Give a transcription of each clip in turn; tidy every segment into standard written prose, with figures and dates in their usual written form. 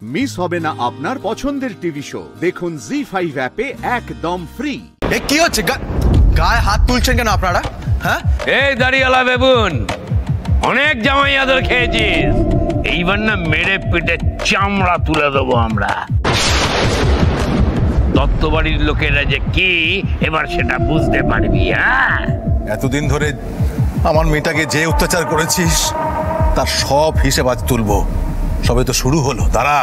Miss হবে না আপনার পছন্দের টিভি শো। দেখুন জি5 অ্যাপে একদম ফ্রি। কি হচ্ছে? গায়ে হাত তুলছেন কেন আপনারা? হ্যাঁ, এই দাড়িওয়ালা বেবুন, অনেক জামাই আদর খেয়েছিস, এইবার না মেরে পেটে চামড়া তুলে দেবো আমরা। দত্তবাড়ির লোকেরা যে কি এবার সেটা বুঝতে পারবি। হ্যাঁ, এতদিন ধরে আমার মেয়েটাকে যে অত্যাচার করেছিস তার সব হিসেব আজ তুলবো। সবে তো শুরু হলো, দাঁড়া।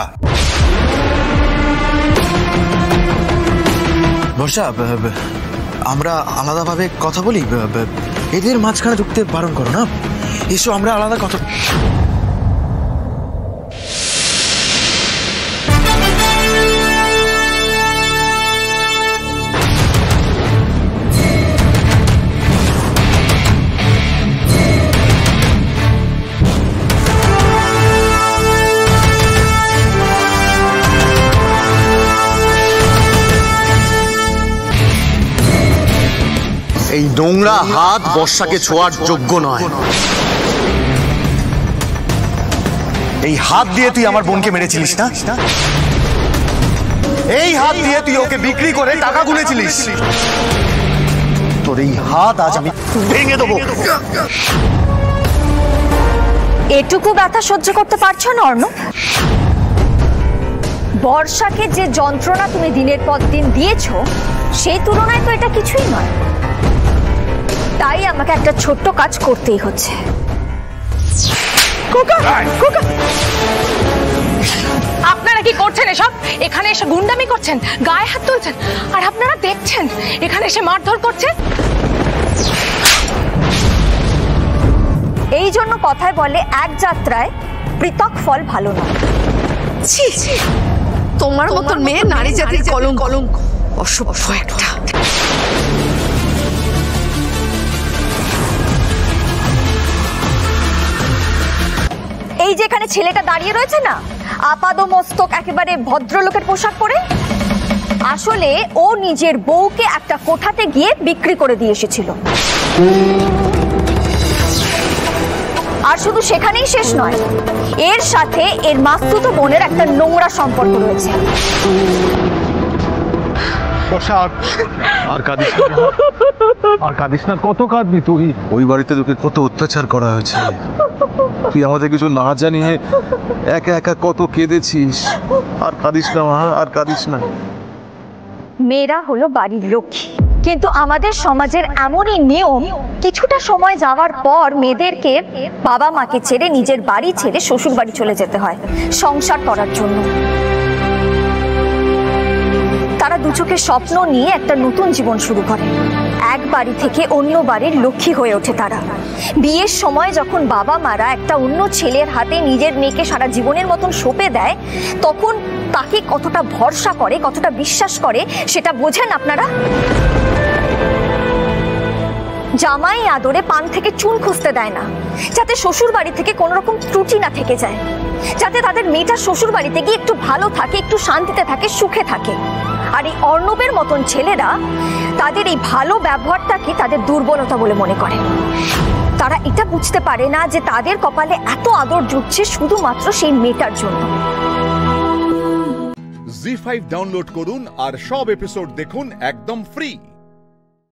বর্ষা, আমরা আলাদাভাবে কথা বলি, এদের মাঝখানে ঢুকতে বারণ করো না। এসো আমরা আলাদা কথা। এই নোংরা হাত বর্ষাকে ছোঁয়ার যোগ্য নয়। এই হাত দিয়ে তুই আমার বোনকে মেরেছিলিস না? এই হাত দিয়ে তুই ওকে বিক্রি করে টাকা গুনেছিলিস। তোর এই হাত আজ আমি ভেঙে দেবো। এটুকু ব্যথা সহ্য করতে পারছো না অর্ণব? বর্ষাকে যে যন্ত্রণা তুমি দিনের পর দিন দিয়েছো সেই তুলনায় তো এটা কিছুই নয়। তাই আমাকে একটা ছোট্ট কাজ করতেই হচ্ছে। আপনারা কি করছেন এসব? এখানে এসে গুন্ডামি করছেন, গায়ে হাত তুলছেন, আর আপনারা দেখছেন এখানে এসে মারধর করছেন। এই জন্য কথায় বলে এক যাত্রায় পৃথক ফল ভালো না। ছি, তোমার মতন মেয়ে নারী জাতির কলঙ্ক, অসভ্য একটা। এই যে এখানে ছেলেটা দাঁড়িয়ে রয়েছে না, আপাদমস্তক একেবারে ভদ্রলোকের পোশাক পরে, আসলে ও নিজের বউকে একটা কোঠাতে গিয়ে বিক্রি করে দিয়ে এসেছিল। আর শুধু সেখানেই শেষ নয়, এর সাথে এর মাসতুতো বোনের একটা নোংরা সম্পর্ক রয়েছে। আর কাঁদিস না, কত কাঁদবি তুই? ওই বাড়িতে তোকে কত অত্যাচার করা হয়েছে, তুই আমাদের কিছু না জানিয়ে একা একা কত কেঁদেছিস। আর কাঁদিস না মা, আর কাঁদিস না। মেয়েরা হলো বাড়ির লক্ষ্মী, কিন্তু আমাদের সমাজের এমনই নিয়ম, কিছুটা সময় যাওয়ার পর মেয়েদেরকে বাবা মাকে ছেড়ে নিজের বাড়ি ছেড়ে শ্বশুর বাড়ি চলে যেতে হয় সংসার করার জন্য। তারা দু চোখে স্বপ্ন নিয়ে একটা নতুন জীবন শুরু করে, এক বাড়ি থেকে অন্য বাড়ির লক্ষ্মী হয়ে ওঠে তারা। বিয়ের সময় যখন বাবা মারা একটা অন্য ছেলের হাতে নিজের মেয়েকে সারা জীবনের মতন সঁপে দেয়, তখন তাকে কতটা ভরসা করে, কতটা বিশ্বাস করে সেটা বোঝেন আপনারা? জামাই আদরে পান থেকে চুন খুঁজতে দেয় না, যাতে শ্বশুর বাড়ি থেকে কোনো রকম ত্রুটি না থেকে যায়, যাতে তাদের মেয়েটা শ্বশুর বাড়িতে গিয়ে একটু ভালো থাকে, একটু শান্তিতে থাকে, সুখে থাকে। আর এই অর্ণবের মতন ছেলেরা তাদের এই ভালো ব্যবহারটাকে তাদের দুর্বলতা বলে মনে করে। তারা এটা বুঝতে পারে না যে তাদের কপালে এত আদর জুটছে শুধুমাত্র সেই মেয়েটার জন্য। জি5 ডাউনলোড করুন আর সব এপিসোড দেখুন একদম ফ্রি।